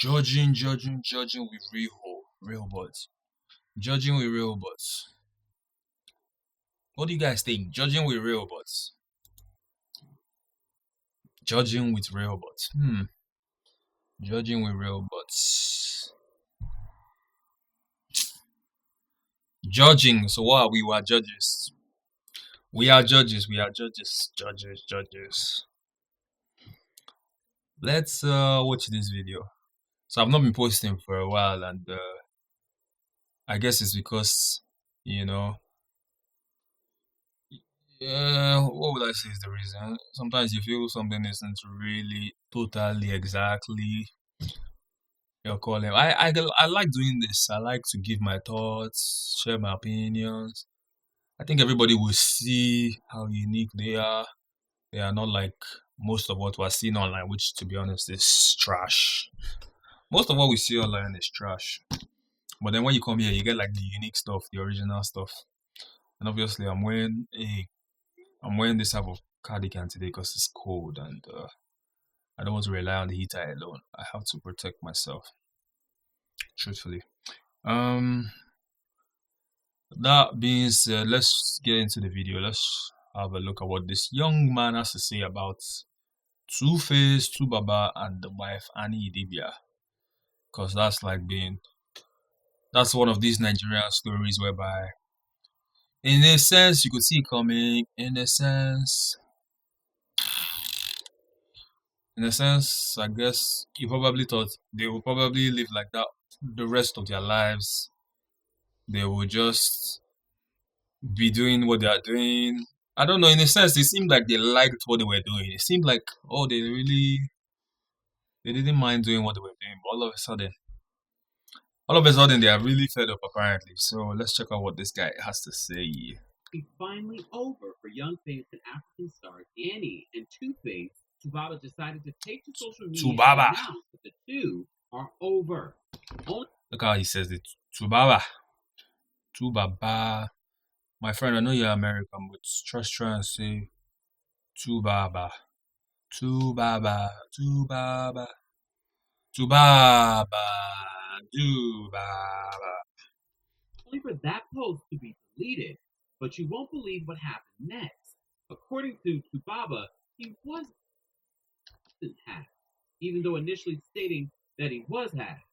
Judging with real butts. Judging with real butts. What do you guys think? Judging with real butts. Judging with real butts. Judging with real butts. Judging. So what are we? We are judges. We are judges. We are judges. Judges. Let's watch this video. So I've not been posting for a while, and I guess it's because you know, what would I say is the reason? Sometimes you feel something isn't really totally exactly your calling. I like doing this. I like to give my thoughts, share my opinions. I think everybody will see how unique they are. They are not like most of what we're seeing online, which to be honest is trash. Most of what we see online is trash. But then when you come here, you get like the unique stuff, the original stuff. And obviously, I'm wearing this type of cardigan today because it's cold, and I don't want to rely on the heater alone. I have to protect myself, truthfully. Um, that being said, let's get into the video. Let's have a look at what this young man has to say about 2Face, 2BAAAHBAH, and the wife Annie Idibia. Because that's one of these Nigerian stories whereby, in a sense, you could see it coming. In a sense, I guess you probably thought they will probably live like that the rest of their lives. They will just be doing what they are doing. I don't know. In a sense, it seemed like they liked what they were doing. It seemed like, oh, they didn't mind doing what they were doing. But all of a sudden, they are really fed up apparently. So let's check out what this guy has to say. It's finally over for young famous and African stars Annie and 2Face. 2BAAAHBAH decided to take to social media and announce that the two are over. Look how he says it. 2BAAAHBAH. 2BAAAHBAH. My friend, I know you're American, but just try and say 2BAAAHBAH. 2BAAAHBAH. 2BAAAHBAH. 2BAAAHBAH. 2BAAAHBAH. Only for that post to be deleted, but you won't believe what happened next. According to 2BAAAHBAH, he wasn't hacked, even though initially stating that he was hacked.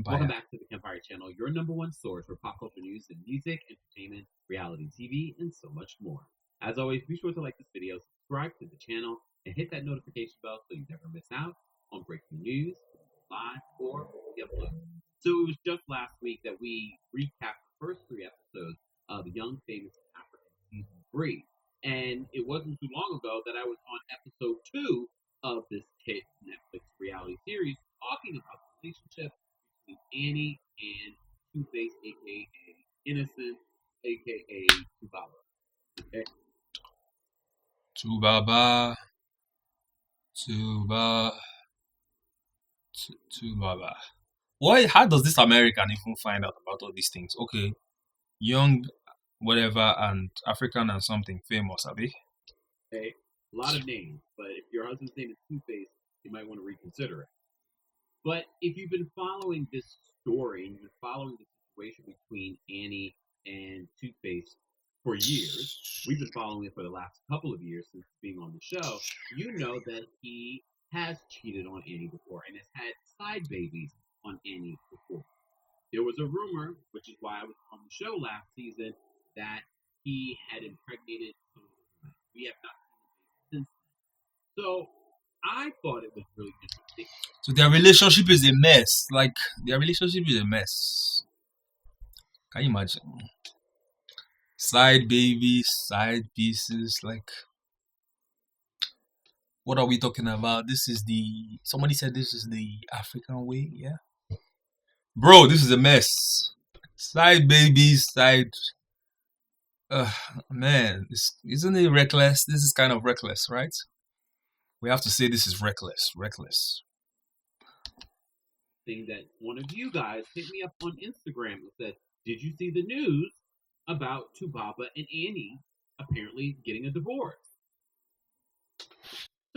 Welcome back to the Campfire Channel, your #1 source for pop culture news and music, entertainment, reality TV, and so much more. As always, be sure to like this video, subscribe to the channel, and hit that notification bell so you never miss out on breaking news, live, or the upload. So it was just last week that we recapped the first 3 episodes of Young Famous African Season 3. And it wasn't too long ago that I was on episode 2 of this hit Netflix reality series talking about the relationship between Annie and 2Face, aka Innocent, aka 2BAAAHBAH. Okay? 2BAAAHBAH. 2BAAAHBAH. Why? How does this American even find out about all these things? Okay, young, whatever, and African and something famous, Abi. Okay, a lot of names, but if your husband's name is 2Face, you might want to reconsider it. But if you've been following this story and you've been following the situation between Annie and 2Face for years, we've been following it for the last couple of years since being on the show, you know that he has cheated on Annie before and has had side babies on Annie before. There was a rumor, which is why I was on the show last season, that he had impregnated someone. We have not seen him since then. So I thought it was really interesting. So their relationship is a mess. Like, their relationship is a mess. Can you imagine? Side babies, side pieces, like, what are we talking about? Somebody said this is the African way, yeah? Bro, this is a mess. Side babies, man, isn't it reckless? This is kind of reckless, right? We have to say this is reckless. Thing that one of you guys hit me up on Instagram and said, did you see the news about 2BAAAHBAH and Annie apparently getting a divorce?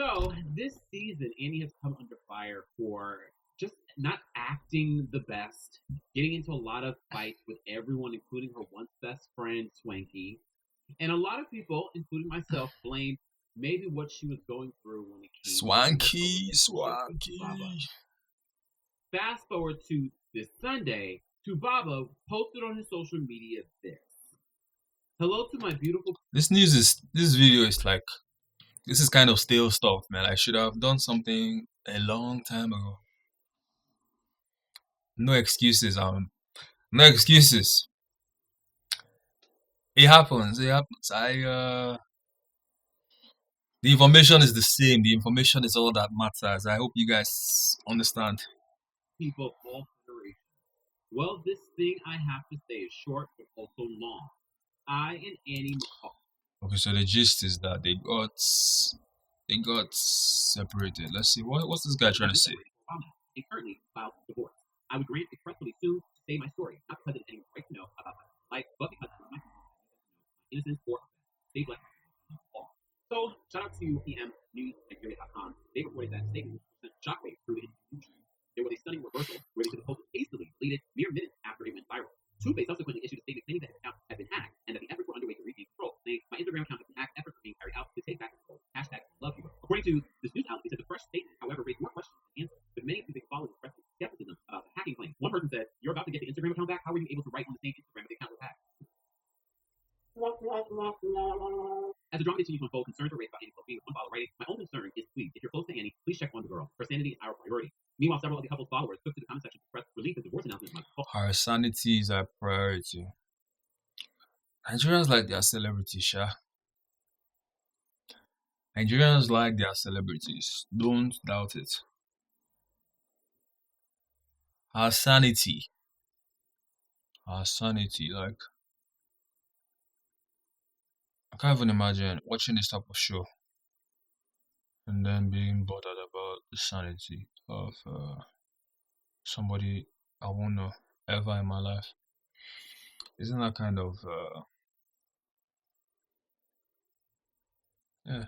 So this season, Annie has come under fire for just not acting the best, getting into a lot of fights with everyone, including her once best friend Swanky, and a lot of people, including myself, blame maybe what she was going through when it came to her Swanky, relationship with Baba. swanky. Fast forward to this Sunday, 2BAAAHBAH posted on his social media this. Hello to my beautiful. This video is like, this is kind of stale stuff, man. I should have done something a long time ago. No excuses, no excuses. It happens. It happens. The information is the same. The information is all that matters. I hope you guys understand. People of all generations. Well, this thing I have to say is short but also long. I and Annie McCall. Okay, so the gist is that they got separated. Let's see, what's this guy trying to say? They currently filed divorce. I would grant expressly soon to say my story, not because it's anyone right to know about my life, but because of my innocence or save life. So, shout out to PMNewsNigeria.com. They reported that statement sent shockwave through the industry. There was a stunning reversal where they could post hastily deleted mere minutes after it went viral. 2BAAAHBAH subsequently issued a statement saying that his account had been hacked and that the efforts were underway to regain control, saying, my Instagram account has been hacked, efforts are being carried out to take back control. Hashtag love you. According to this news outlet, they said the fresh statement, however, raised more questions than answers, with many who they followed expressed skepticism about the hacking claim. One person said, you're about to get the Instagram account back? How were you able to write on the same Instagram if the account was hacked? As the drama continues to unfold, concerns are raised about Annie's well-being. One follower writing, my only concern is please, if you're close to Annie, please check on the girl. Her sanity is our priority. Meanwhile, several of the couple's followers took to the comment section to press release the divorce announcement. Her sanity is our priority. Nigerians like their celebrities, Sha. Nigerians like their celebrities. Don't doubt it. Her sanity. Her sanity, like, I can't even imagine watching this type of show and then being bothered about the sanity of somebody I won't know ever in my life. Isn't that kind of yeah?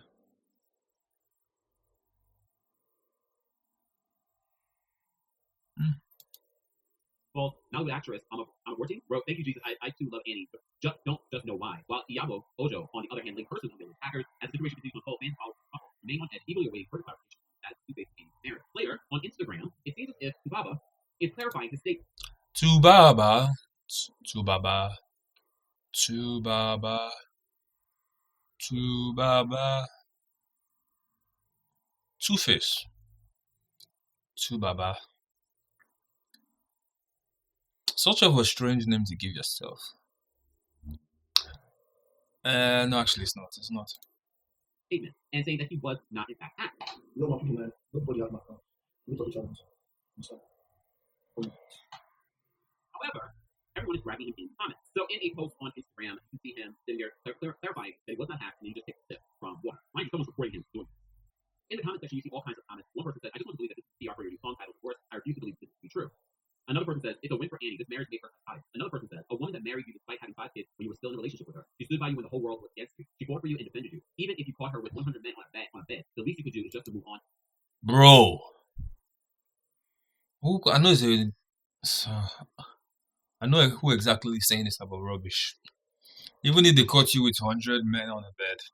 Well, now with actress I'm working wrote, thank you, Jesus. I too love Annie, but don't know why. While Iyabo Ojo, on the other hand, linked personally with hackers as the situation continues to unfold. Fans follow the main one as eagerly awaiting further clarification as to base Annie's marriage. Later on Instagram, it seems as if 2BAAAHBAH is clarifying his statement. 2BAAAHBAH, 2BAAAHBAH, 2BAAAHBAH, 2BAAAHBAH, Two-Face, 2BAAAHBAH. Such of a strange name to give yourself. No, actually, it's not. It's not. Statement and saying that he was not in fact hacked. However, everyone is dragging him in the comments. So in a post on Instagram, you see him sitting there clarifying that he was not hacked and he just takes a sip from water. Mind you, someone's recording him doing it. In the comment section, you see all kinds of comments. One person said, I just want to believe that this is PR for your new song titled Divorce. I refuse to believe this to be true. Another person says, it's a win for Annie. This marriage made her psychotic. Another person says, a woman that married you despite having 5 kids when you were still in a relationship with her. She stood by you when the whole world was against you. She fought for you and defended you. Even if you caught her with 100 men on a bed, the least you could do is just to move on. Bro. I know I know who exactly is saying this type of rubbish. Even if they caught you with 100 men on a bed.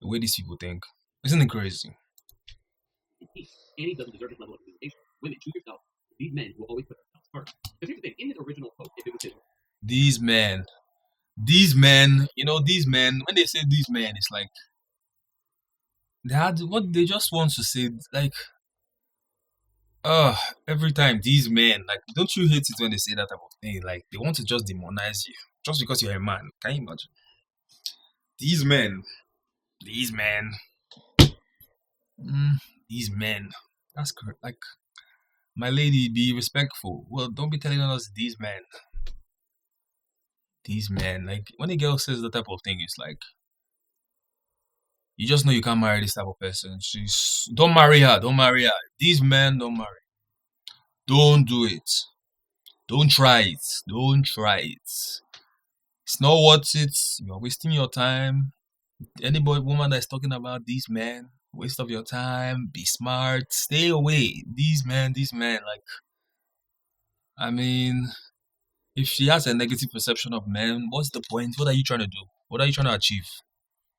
The way these people think. Isn't it crazy? Annie doesn't deserve this level of communication. Women, choose yourself. These men will always put themselves first. Because here's the thing, in his original post, if it was his... These men, you know, these men, when they say these men, it's like, they just want to say, like, every time, these men, like, don't you hate it when they say that type of thing? Like, they want to just demonize you, just because you're a man. Can you imagine? These men, these men, that's correct. Like, my lady, be respectful. Well, don't be telling us these men. These men, like, when a girl says that type of thing, it's like, you just know you can't marry this type of person. Don't marry her. These men, don't marry. Don't do it. Don't try it. It's not worth it. You're wasting your time. Anybody, woman that's talking about these men, waste of your time. Be smart. Stay away. These men. Like, I mean, if she has a negative perception of men, what's the point? What are you trying to do? What are you trying to achieve?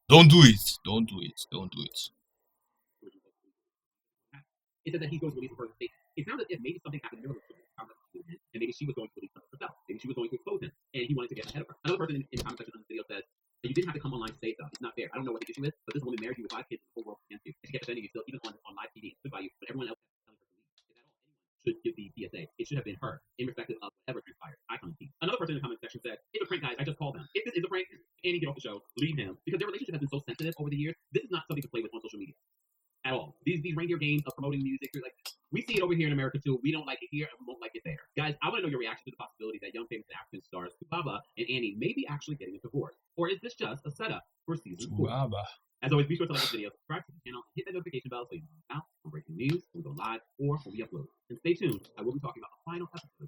Don't do it. Don't do it. Don't do it. It says that he's going to release a further statement. It sounds as if maybe something happened in the middle of the story, and maybe she was going to release something herself. Maybe she was going to expose him, and he wanted to get ahead of her. Another person in the comment section of the video says, "You didn't have to come online to say stuff. It's not fair. I don't know what the issue is, but this woman married you with 5 kids, and the whole world's against you. And she kept defending you still, even on live TV. Stood by you, but everyone else kept telling her to leave. Is that all anyone should give the PSA? It should have been her, irrespective of whatever transpired. I come in peace." Another person in the comment section said, "It's a prank, guys. I just called them. If this is a prank, Annie, get off the show. Leave him, because their relationship has been so sensitive over the years. This is not something to play with on social media at all. These reindeer games of promoting music, like we see it over here in America too. We don't like it here, and we won't like it there. Guys, I want to know your reaction to the possibility that young famous African stars 2BAAAHBAH and Annie may be actually getting a divorce, or is this just a setup for season 4? 2BAAAHBAH. As always, be sure to like this video, subscribe to the channel, and hit that notification bell so you know when we're out on breaking news, when we go live, or when we upload. And stay tuned. I will be talking about the final episode